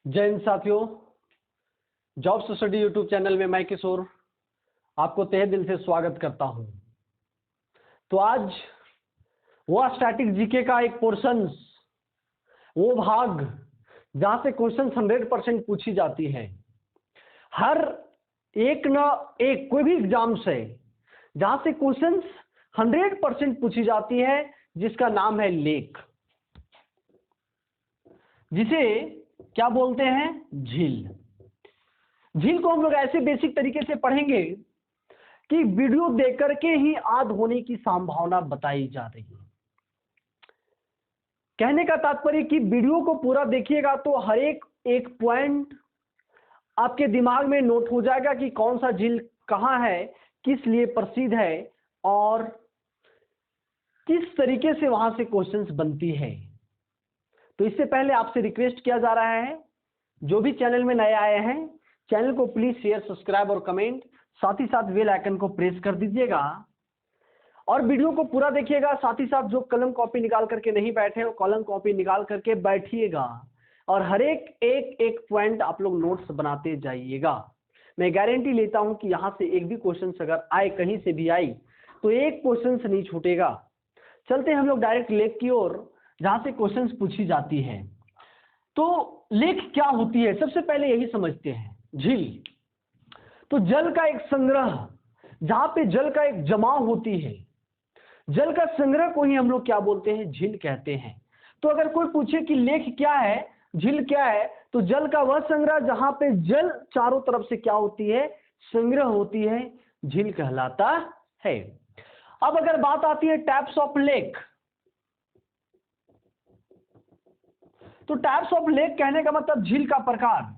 जय हिंद साथियों, jobs study YouTube channel में मैं किशोर आपको तहे दिल से स्वागत करता हूं। तो आज वो स्टैटिक जीके का एक पोर्शन, वो भाग जहां से क्वेश्चन 100% पूछी जाती है। हर एक न एक कोई भी एग्जाम से जहां से क्वेश्चन 100% पूछी जाती है, जिसका नाम है लेख, जिसे क्या बोलते हैं? झील। झील को हम लोग ऐसे बेसिक तरीके से पढ़ेंगे कि वीडियो देख करके ही याद होने की संभावना बताई जा रही है। कहने का तात्पर्य कि वीडियो को पूरा देखिएगा तो हर एक पॉइंट आपके दिमाग में नोट हो जाएगा कि कौन सा झील कहां है, किस लिए प्रसिद्ध है और किस तरीके से वहां से क्वेश्चंस बनती है। तो इससे पहले आपसे रिक्वेस्ट किया जा रहा है, जो भी चैनल में नए आए हैं, चैनल को प्लीज शेयर, सब्सक्राइब और कमेंट, साथ ही साथ बेल आइकन को प्रेस कर दीजिएगा और वीडियो को पूरा देखिएगा। साथ ही साथ जो कलम कॉपी निकाल करके नहीं बैठे हो, कलम कॉपी निकाल करके बैठिएगा और हर एक पॉइंट आप लोग नोट्स बनाते जाइएगा। मैं गारंटी लेता हूं कि यहां से एक भी क्वेश्चन अगर आए, कहीं से भी आई, तो एक क्वेश्चन से नहीं छूटेगा। चलते हम लोग डायरेक्ट लेख की ओर, जहां से क्वेश्चंस पूछी जाती है। तो लेख क्या होती है, सबसे पहले यही समझते हैं। झील तो जल का एक संग्रह, जहां पे जल का एक जमाव होती है, जल का संग्रह को ही हम लोग क्या बोलते हैं? झील कहते हैं। तो अगर कोई पूछे कि लेख क्या है, झील क्या है, तो जल का वह संग्रह जहां पे जल चारों तरफ से क्या होती है? संग्रह होती है, झील कहलाता है। अब अगर बात आती है टाइप्स ऑफ लेक, तो टाइप्स ऑफ लेक कहने का मतलब झील का प्रकार।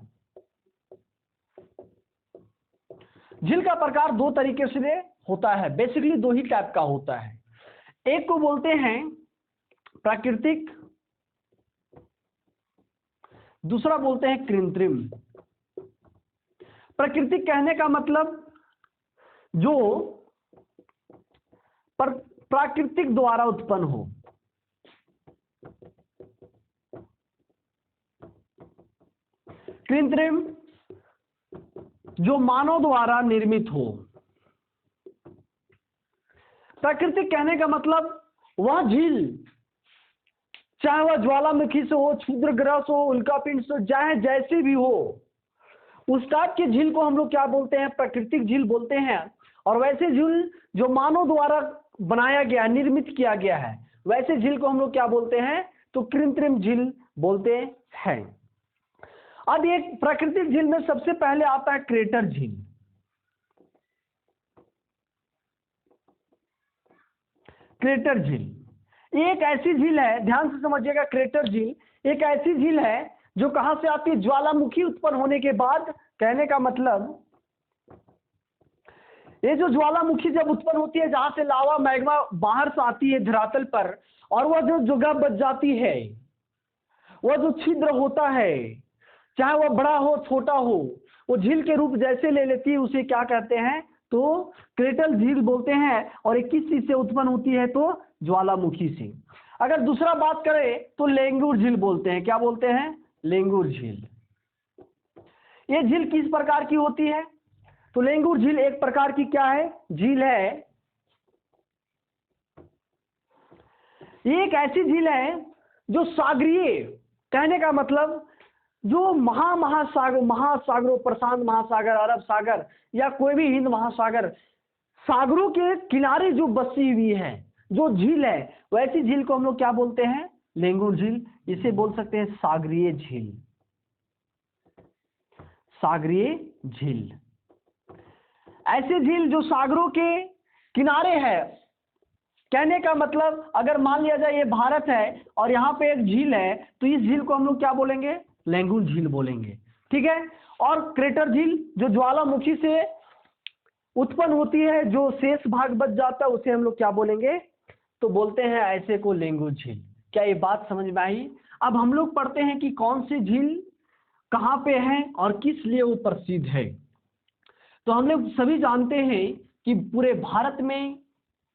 झील का प्रकार दो तरीके से होता है, बेसिकली दो ही टाइप का होता है। एक को बोलते हैं प्राकृतिक, दूसरा बोलते हैं कृत्रिम। प्राकृतिक कहने का मतलब जो प्राकृतिक द्वारा उत्पन्न हो, कृत्रिम जो मानव द्वारा निर्मित हो। प्राकृतिक कहने का मतलब वह झील, चाहे वह ज्वालामुखी से हो, क्षुद्र ग्रह से हो, उल्कापिंड से, चाहे जैसे भी हो, उस टाइप की झील को हम लोग क्या बोलते हैं? प्राकृतिक झील बोलते हैं। और वैसे झील जो मानव द्वारा बनाया गया, निर्मित किया गया है, वैसे झील को हम लोग क्या बोलते हैं? तो कृत्रिम झील बोलते हैं। अब एक प्राकृतिक झील में सबसे पहले आता है क्रेटर झील। क्रेटर झील एक ऐसी झील है, ध्यान से समझिएगा। क्रेटर झील एक ऐसी झील है जो कहां से आती है? ज्वालामुखी उत्पन्न होने के बाद। कहने का मतलब ये जो ज्वालामुखी जब उत्पन्न होती है, जहां से लावा मैग्मा बाहर से आती है धरातल पर, और वह जो जगह बच जाती है, वह जो छिद्र होता है, चाहे वह बड़ा हो छोटा हो, वो झील के रूप जैसे ले लेती है, उसे क्या कहते हैं? तो क्रेटर झील बोलते हैं। और ये किस चीज से उत्पन्न होती है? तो ज्वालामुखी से। अगर दूसरा बात करें तो लेंगुर झील बोलते हैं। क्या बोलते हैं? लेंगुर झील। ये झील किस प्रकार की होती है? तो लेंगुर झील एक प्रकार की क्या है? झील है। ये एक ऐसी झील है जो सागरीय, कहने का मतलब जो महासागरों, प्रशांत महासागर, अरब सागर या कोई भी हिंद महासागर, सागरों के किनारे जो बसी हुई है, जो झील है, वैसी झील को हम लोग क्या बोलते हैं? लेंगुर झील। इसे बोल सकते हैं सागरीय झील। सागरीय झील ऐसे झील जो सागरों के किनारे है। कहने का मतलब अगर मान लिया जाए ये भारत है और यहाँ पे एक झील है, तो इस झील को हम लोग क्या बोलेंगे? लेंगुर झील बोलेंगे। ठीक है। और क्रेटर झील जो ज्वालामुखी से उत्पन्न होती है, जो शेष भाग बच जाता है, उसे हम लोग क्या बोलेंगे? तो बोलते हैं ऐसे को लेंगुर झील। क्या ये बात समझ में आई? अब हम लोग पढ़ते हैं कि कौन सी झील कहां पे है और किस लिए वो प्रसिद्ध है। तो हम लोग सभी जानते हैं कि पूरे भारत में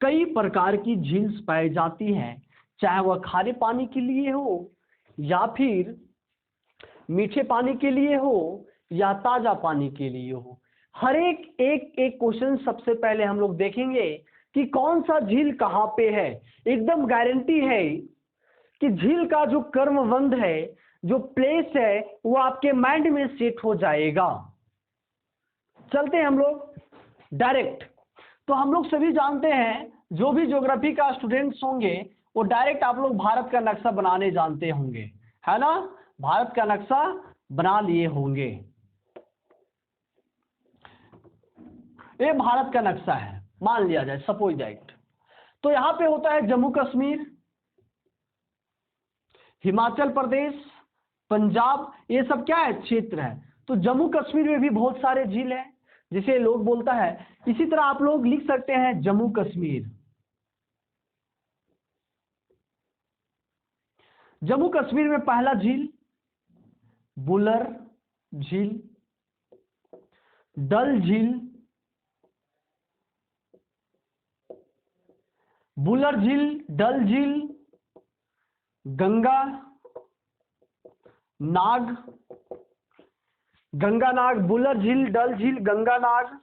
कई प्रकार की झील पाई जाती हैं, चाहे वह खारे पानी के लिए हो या फिर मीठे पानी के लिए हो या ताजा पानी के लिए हो, हर एक क्वेश्चन सबसे पहले हम लोग देखेंगे कि कौन सा झील कहां पे है। एकदम गारंटी है कि झील का जो कर्मबंध है, जो प्लेस है, वो आपके माइंड में सेट हो जाएगा। चलते हैं हम लोग डायरेक्ट। तो हम लोग सभी जानते हैं, जो भी ज्योग्राफी का स्टूडेंट्स होंगे वो डायरेक्ट आप लोग भारत का नक्शा बनाने जानते होंगे, है ना। भारत का नक्शा बना लिए होंगे। ये भारत का नक्शा है मान लिया जाए, सपोज दैट। तो यहां पे होता है जम्मू कश्मीर, हिमाचल प्रदेश, पंजाब, ये सब क्या है, क्षेत्र है। तो जम्मू कश्मीर में भी बहुत सारे झील हैं जिसे लोग बोलता है। इसी तरह आप लोग लिख सकते हैं जम्मू कश्मीर। जम्मू कश्मीर में पहला झील बुलर झील, डल झील, बुलर झील, डल झील, गंगा नाग, गंगा नाग, बुलर झील, डल झील, गंगा नाग।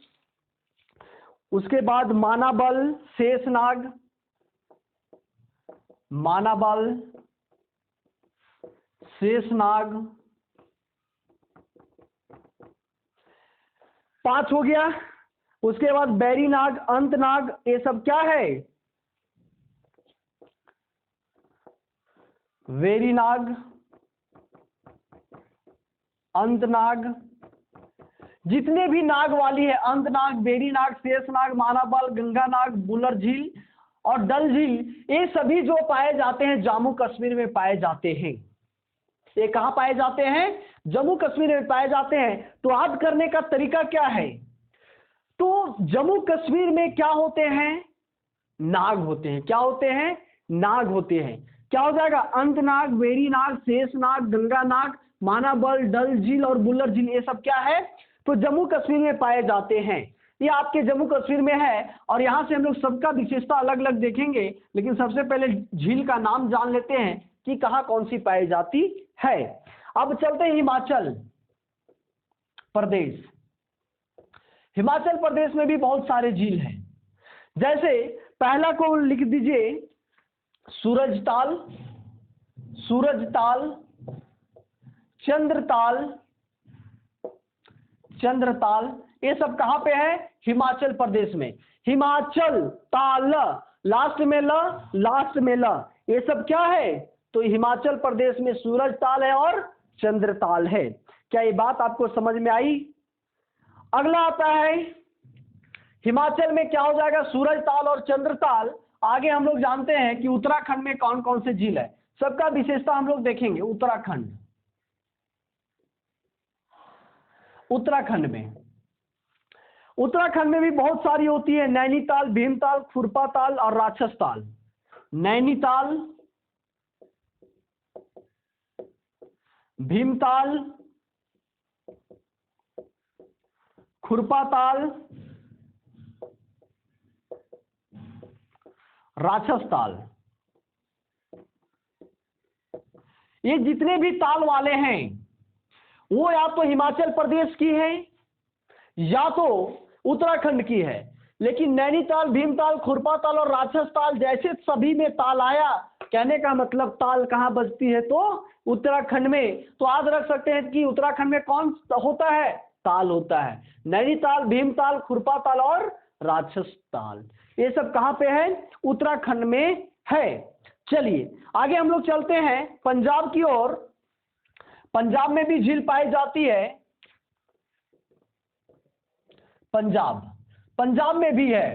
उसके बाद मानाबल, शेषनाग, मानाबल, शेषनाग, 5 हो गया। उसके बाद बैरीनाग, अंतनाग, ये सब क्या है, वेरीनाग, अंतनाग। जितने भी नाग वाली है, अंतनाग, बेरीनाग, शेषनाग, मानाबल, गंगानाग, बुलर झील और डल झील, ये सभी जो पाए जाते हैं जम्मू कश्मीर में पाए जाते हैं। ये कहां पाए जाते हैं, जम्मू कश्मीर में पाए जाते हैं। तो याद करने का तरीका क्या है, तो जम्मू कश्मीर में क्या होते हैं, नाग होते हैं। क्या होते हैं, नाग होते हैं। क्या हो जाएगा, अंतनाग, वेरीनाग, शेषनाग, गंगानाग, मानाबल, डल झील और बुलर झील, ये सब क्या है, तो जम्मू कश्मीर में पाए जाते हैं। ये आपके जम्मू कश्मीर में है। और यहां से हम लोग सबका विशेषता अलग अलग देखेंगे, लेकिन सबसे पहले झील का नाम जान लेते हैं कि कहां कौन सी पाई जाती है। अब चलते हैं हिमाचल प्रदेश। हिमाचल प्रदेश में भी बहुत सारे झील हैं। जैसे पहला को लिख दीजिए सूरजताल, सूरजताल, चंद्रताल, चंद्रताल, ये सब कहां पे है, हिमाचल प्रदेश में। हिमाचल ताल, लास्ट में ल, लास्ट में ल, ये सब क्या है, तो हिमाचल प्रदेश में सूरजताल है और चंद्रताल है। क्या ये बात आपको समझ में आई। अगला आता है हिमाचल में क्या हो जाएगा, सूरजताल और चंद्रताल। आगे हम लोग जानते हैं कि उत्तराखंड में कौन कौन से झील है, सबका विशेषता हम लोग देखेंगे। उत्तराखंड, उत्तराखंड में, उत्तराखंड में भी बहुत सारी होती है, नैनीताल, भीमताल, खुरपाताल और राक्षस ताल। नैनीताल, भीमताल, खुरपाताल, राक्षस ताल, ये जितने भी ताल वाले हैं वो या तो हिमाचल प्रदेश की है या तो उत्तराखंड की है। लेकिन नैनीताल, भीमताल, खुरपाताल और राक्षस ताल जैसे सभी में ताल आया, कहने का मतलब ताल कहां बजती है, तो उत्तराखंड में। तो याद रख सकते हैं कि उत्तराखंड में कौन होता है, ताल होता है। नैनीताल, भीमताल, खुरपाताल और राक्षस ताल, ये सब कहां पे है, उत्तराखंड में है। चलिए आगे हम लोग चलते हैं पंजाब की ओर। पंजाब में भी झील पाई जाती है। पंजाब, पंजाब में भी है।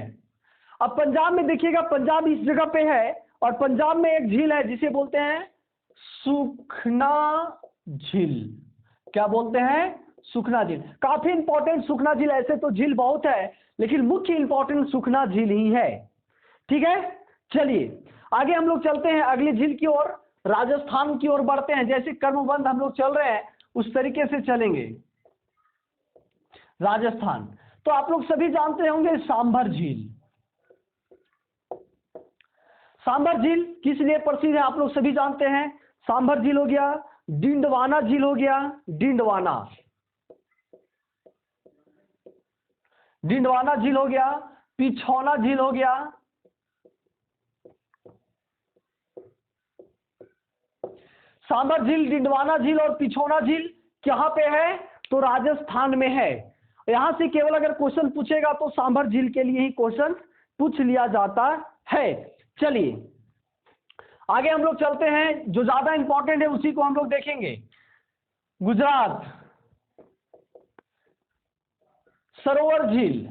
अब पंजाब में देखिएगा, पंजाब इस जगह पे है और पंजाब में एक झील है जिसे बोलते हैं सुखना झील। क्या बोलते हैं, सुखना झील। काफी इंपॉर्टेंट सुखना झील, ऐसे तो झील बहुत है लेकिन मुख्य इंपॉर्टेंट सुखना झील ही है। ठीक है, चलिए आगे हम लोग चलते हैं अगली झील की ओर, राजस्थान की ओर बढ़ते हैं। जैसे कर्मबंध हम लोग चल रहे हैं उस तरीके से चलेंगे। राजस्थान, तो आप लोग सभी जानते होंगे सांभर झील। सांभर झील किस लिए प्रसिद्ध है, आप लोग सभी जानते हैं। सांभर झील हो गया, डिंडवाना झील हो गया, डिंडवाना, डिंडवाना झील हो गया, पिछौना झील हो गया, सांबर झील, डिंडवाना झील और पिछौना झील कहां पे है? तो राजस्थान में है। यहां से केवल अगर क्वेश्चन पूछेगा तो सांबर झील के लिए ही क्वेश्चन पूछ लिया जाता है। चलिए आगे हम लोग चलते हैं, जो ज्यादा इंपॉर्टेंट है उसी को हम लोग देखेंगे। गुजरात, सरोवर झील,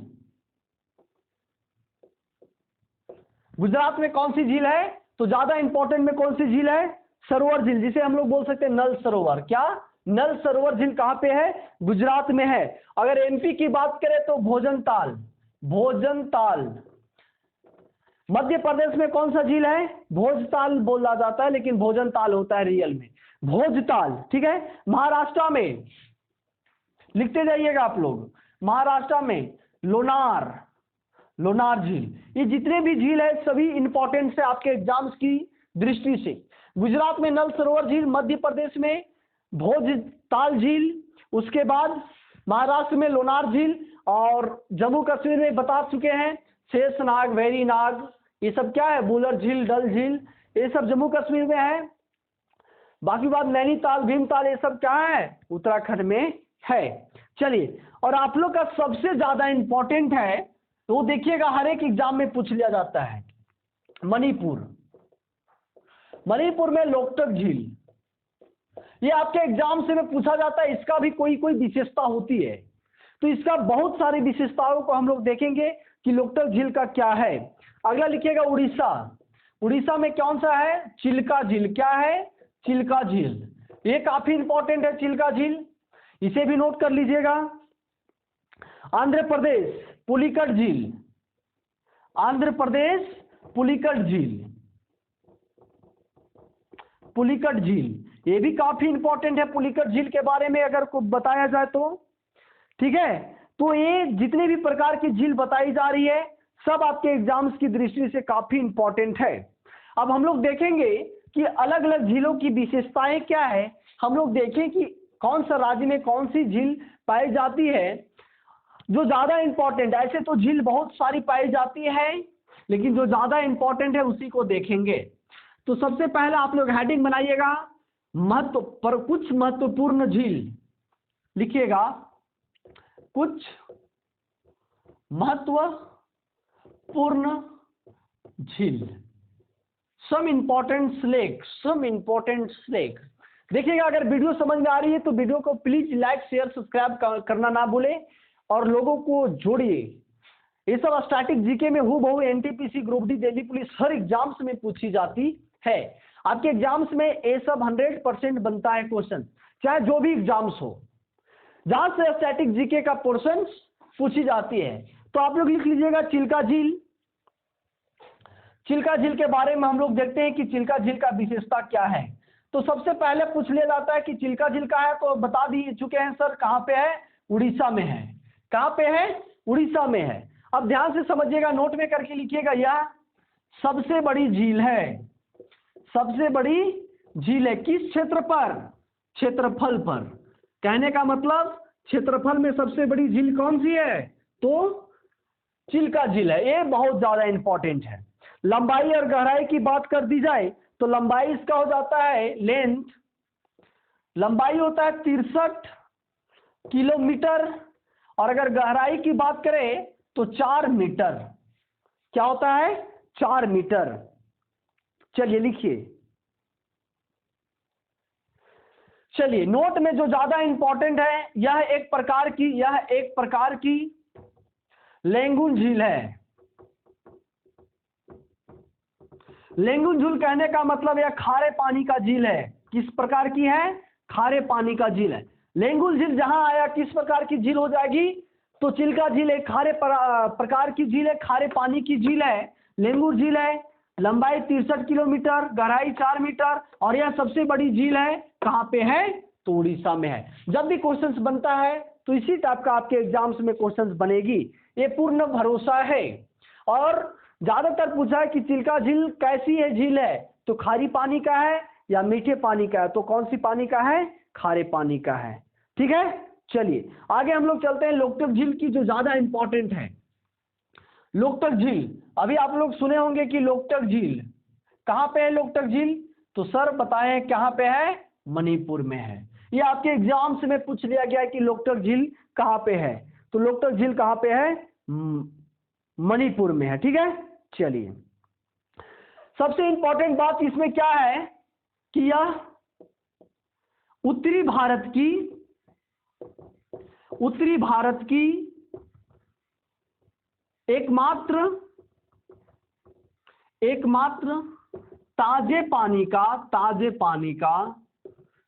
गुजरात में कौन सी झील है? तो ज्यादा इंपॉर्टेंट में कौन सी झील है? सरोवर झील, जिसे हम लोग बोल सकते हैं नल सरोवर। क्या? नल सरोवर झील कहां पे है? गुजरात में है। अगर एमपी की बात करें तो भोजनताल, भोजनताल। मध्य प्रदेश में कौन सा झील है? भोजताल बोला जाता है, लेकिन भोजनताल होता है रियल में, भोजताल। ठीक है। महाराष्ट्र में लिखते जाइएगा आप लोग, महाराष्ट्र में लोनार, लोनार झील। ये जितने भी झील है सभी इंपॉर्टेंट है आपके एग्जाम्स की दृष्टि से। गुजरात में नल सरोवर झील, मध्य प्रदेश में भोजताल झील, उसके बाद महाराष्ट्र में लोनार झील, और जम्मू कश्मीर में बता चुके हैं शेषनाग, वेरीनाग, ये सब क्या है? बुलर झील, डल झील, ये सब जम्मू कश्मीर में है। बाकी बात नैनीताल, भीमताल, ये सब क्या है? उत्तराखंड में है। चलिए, और आप लोग का सबसे ज्यादा इंपॉर्टेंट है तो देखिएगा हर एक एग्जाम में पूछ लिया जाता है, मणिपुर। मणिपुर में लोकटक झील, ये आपके एग्जाम से में पूछा जाता है। इसका भी कोई कोई विशेषता होती है, तो इसका बहुत सारी विशेषताओं को हम लोग देखेंगे कि लोकटक झील का क्या है। अगला लिखिएगा उड़ीसा, उड़ीसा में कौन सा है? चिल्का झील। क्या है? चिल्का झील। ये काफी इंपॉर्टेंट है चिल्का झील, इसे भी नोट कर लीजिएगा। आंध्र प्रदेश पुलिकट झील, आंध्र प्रदेश पुलिकट झील, पुलिकट झील ये भी काफी इंपॉर्टेंट है। पुलिकट झील के बारे में अगर कुछ बताया जाए तो ठीक है। तो ये जितने भी प्रकार की झील बताई जा रही है सब आपके एग्जाम्स की दृष्टि से काफी इंपॉर्टेंट है। अब हम लोग देखेंगे कि अलग अलग झीलों की विशेषताएं क्या है। हम लोग देखें कि कौन सा राज्य में कौन सी झील पाई जाती है जो ज्यादा इंपॉर्टेंट। ऐसे तो झील बहुत सारी पाई जाती है, लेकिन जो ज्यादा इंपॉर्टेंट है उसी को देखेंगे। तो सबसे पहले आप लोग हेडिंग बनाइएगा, महत्व पर कुछ महत्वपूर्ण झील लिखिएगा, कुछ महत्वपूर्ण झील, some important lake, some important lake. देखिएगा अगर वीडियो समझ में आ रही है तो वीडियो को प्लीज लाइक शेयर सब्सक्राइब करना ना भूलें और लोगों को जोड़िए। ये सब स्टैटिक जीके में हूबहू NTPC, group D, Delhi police हर एग्जाम्स में पूछी जाती है। आपके एग्जाम्स में ये सब 100% बनता है क्वेश्चन, चाहे जो भी एग्जाम्स हो, जहां से स्टैटिक जीके का पोर्शन पूछी जाती है। तो आप लोग लिख लीजिएगा चिल्का झील। चिल्का झील के बारे में हम लोग देखते हैं कि चिल्का झील का विशेषता क्या है। तो सबसे पहले पूछ लिया जाता है कि चिल्का झील का है, तो बता दी चुके हैं सर कहां पे है? उड़ीसा में है। कहां पे है? उड़ीसा में है। अब ध्यान से समझिएगा, नोट में करके लिखिएगा, यह सबसे बड़ी झील है, सबसे बड़ी झील है। किस क्षेत्र पर? क्षेत्रफल पर। कहने का मतलब क्षेत्रफल में सबसे बड़ी झील कौन सी है? तो चिल्का झील है। ये बहुत ज्यादा इंपॉर्टेंट है। लंबाई और गहराई की बात कर दी जाए तो लंबाई इसका हो जाता है लेंथ, लंबाई होता है 63 किलोमीटर, और अगर गहराई की बात करें तो 4 मीटर। क्या होता है? 4 मीटर। चलिए लिखिए, चलिए नोट में जो ज्यादा इंपॉर्टेंट है, यह एक प्रकार की लेंगुन झील है। लेंगुन झील कहने का मतलब यह खारे पानी का झील है। किस प्रकार की है? खारे पानी का झील है। लेंगुन झील जहां आया किस प्रकार की झील हो जाएगी? तो चिल्का झील एक खारे प्रकार की झील है, खारे पानी की झील है, लेंगुन झील है। लंबाई 63 किलोमीटर, गहराई 4 मीटर, और यह सबसे बड़ी झील है। कहां पे है? तो उड़ीसा में है। जब भी क्वेश्चंस बनता है तो इसी टाइप का आपके एग्जाम्स में क्वेश्चंस बनेगी, ये पूर्ण भरोसा है। और ज्यादातर पूछा है कि चिल्का झील कैसी है? झील है तो खारी पानी का है, या मीठे पानी का है, तो कौन सी पानी का है? खारे पानी का है। ठीक है, चलिए आगे हम लोग चलते हैं लोकटक झील की, जो ज्यादा इंपॉर्टेंट है। लोकटक झील, अभी आप लोग सुने होंगे कि लोकटक झील कहाँ पे है। लोकटक झील तो सर बताएं कहाँ पे है? मणिपुर में है। ये आपके एग्जाम्स में पूछ लिया गया है कि लोकटक झील कहाँ पे है, तो लोकटक झील कहाँ पे है? मणिपुर में है। ठीक है, चलिए सबसे इंपॉर्टेंट बात इसमें क्या है कि यह उत्तरी भारत की एकमात्र ताजे पानी का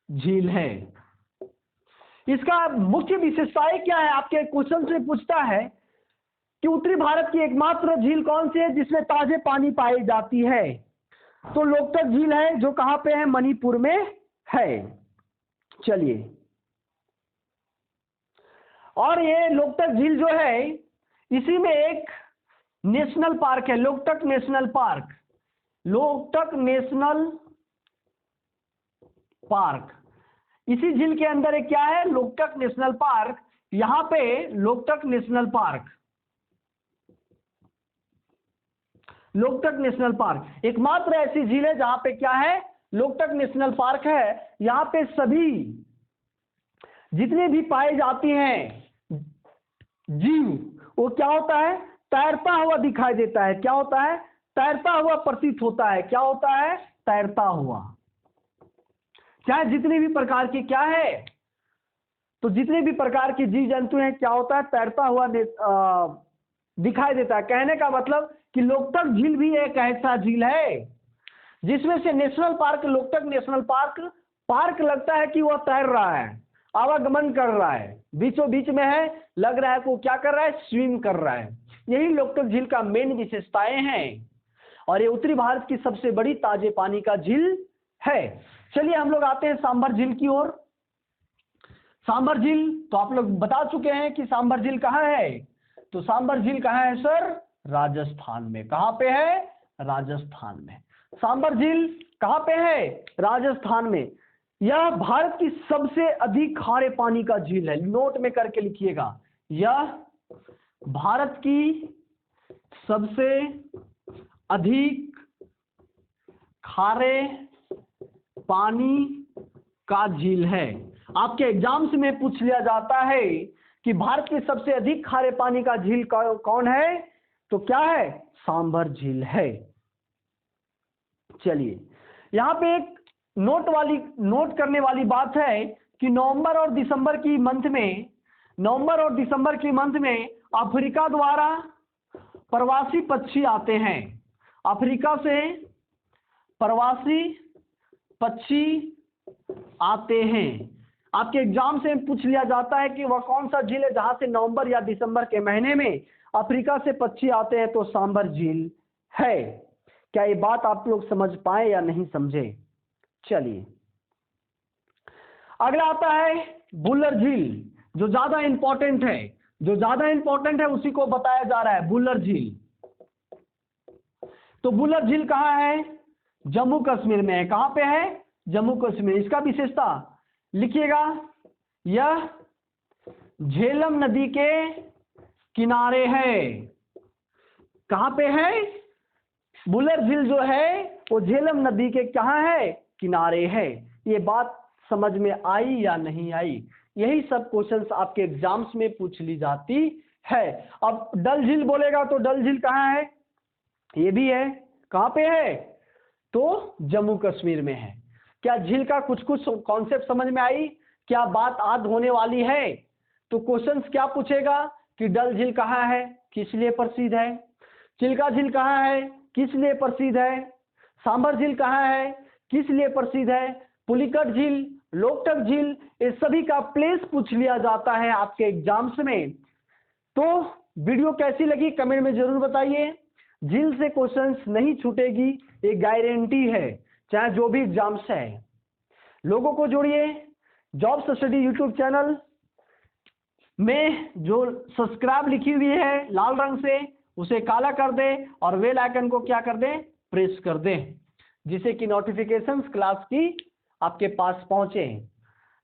झील है। इसका मुख्य विशेषताएं क्या है? आपके क्वेश्चन से पूछता है कि उत्तरी भारत की एकमात्र झील कौन सी है जिसमें ताजे पानी पाई जाती है, तो लोकटक झील है, जो कहां पे है? मणिपुर में है। चलिए, और ये लोकटक झील जो है, इसी में एक नेशनल पार्क है, Loktak national park. Loktak national park, इसी झील के अंदर एक क्या है? Loktak national park. यहां पे लोकटक नेशनल पार्क एकमात्र ऐसी झील है जहां पे क्या है? लोकटक नेशनल पार्क है। यहां पे सभी जितने भी पाए जाती हैं जीव, वो क्या होता है? तैरता हुआ दिखाई देता है। क्या होता है? तैरता हुआ प्रतीत होता है। क्या होता है? तैरता हुआ। चाहे जितने भी प्रकार की क्या है, तो जितने भी प्रकार के जीव जंतु हैं, क्या होता है? तैरता हुआ दिखाई देता है। कहने का मतलब कि लोकटक झील भी एक ऐसा झील है जिसमें से national park, Loktak national park लगता है कि वह तैर रहा है, आवागमन कर रहा है, बीचों बीच में है, लग रहा है कि वो क्या कर रहा है? स्विम कर रहा है। यही लोकटक झील का मेन विशेषताएं हैं, और ये उत्तरी भारत की सबसे बड़ी ताजे पानी का झील है। चलिए हम लोग आते हैं सांभर झील की ओर। सांभर झील तो आप लोग बता चुके हैं कि सांभर झील कहाँ है, तो सांभर झील कहाँ है सर? राजस्थान में। कहाँ पे है? राजस्थान में। सांभर झील कहाँ पे है? राजस्थान में। यह भारत की सबसे अधिक खारे पानी का झील है। नोट में करके लिखिएगा, यह भारत की सबसे अधिक खारे पानी का झील है। आपके एग्जाम्स में पूछ लिया जाता है कि भारत की सबसे अधिक खारे पानी का झील कौन है, तो क्या है? सांभर झील है। चलिए यहां पे एक नोट करने वाली बात है कि नवंबर और दिसंबर की मंथ में अफ्रीका द्वारा प्रवासी पक्षी आते हैं। अफ्रीका से प्रवासी पक्षी आते हैं। आपके एग्जाम से पूछ लिया जाता है कि वह कौन सा झील है जहां से नवंबर या दिसंबर के महीने में अफ्रीका से पक्षी आते हैं, तो सांभर झील है। क्या ये बात आप लोग समझ पाए या नहीं समझे? चलिए अगला आता है बुल्लर झील, जो ज्यादा इंपॉर्टेंट है, उसी को बताया जा रहा है, बुल्लर झील। तो बुल्लर झील कहाँ है? जम्मू कश्मीर में है। कहाँ पे है? जम्मू कश्मीर। इसका विशेषता लिखिएगा, यह झेलम नदी के किनारे है। कहाँ पे है? बुल्लर झील जो है वो झेलम नदी के कहाँ है? किनारे है। ये बात समझ में आई या नहीं आई? यही सब क्वेश्चंस आपके एग्जाम्स में पूछ ली जाती है। अब डल झील बोलेगा तो डल झील कहाँ है? ये भी है। कहाँ पे है? तो जम्मू कश्मीर में है। क्या झील का कुछ कॉन्सेप्ट समझ में आई? क्या बात आज होने वाली है? तो क्वेश्चंस क्या पूछेगा कि डल झील कहाँ है, किस लिए प्रसिद्ध है? चिल्का झील कहाँ है, किस लिए प्रसिद्ध है? सांभर झील कहाँ है, किस लिए प्रसिद्ध है? पुलिकट झील, लोकटक झील, इस सभी का प्लेस पूछ लिया जाता है आपके एग्जाम्स में। तो वीडियो कैसी लगी कमेंट में जरूर बताइए। झील से क्वेश्चंस नहीं छूटेगी, ये गारंटी है, चाहे जो भी एग्जाम्स है। लोगों को जोड़िए। जॉब्स स्टडी यूट्यूब चैनल में जो सब्सक्राइब लिखी हुई है लाल रंग से, उसे काला कर दे और बेल आइकन को क्या कर दें? प्रेस कर दें। जिससे कि नोटिफिकेशंस क्लास की आपके पास पहुंचे।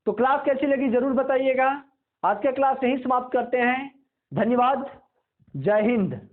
तो क्लास कैसी लगी जरूर बताइएगा। आज का क्लास यहीं समाप्त करते हैं। धन्यवाद। जय हिंद।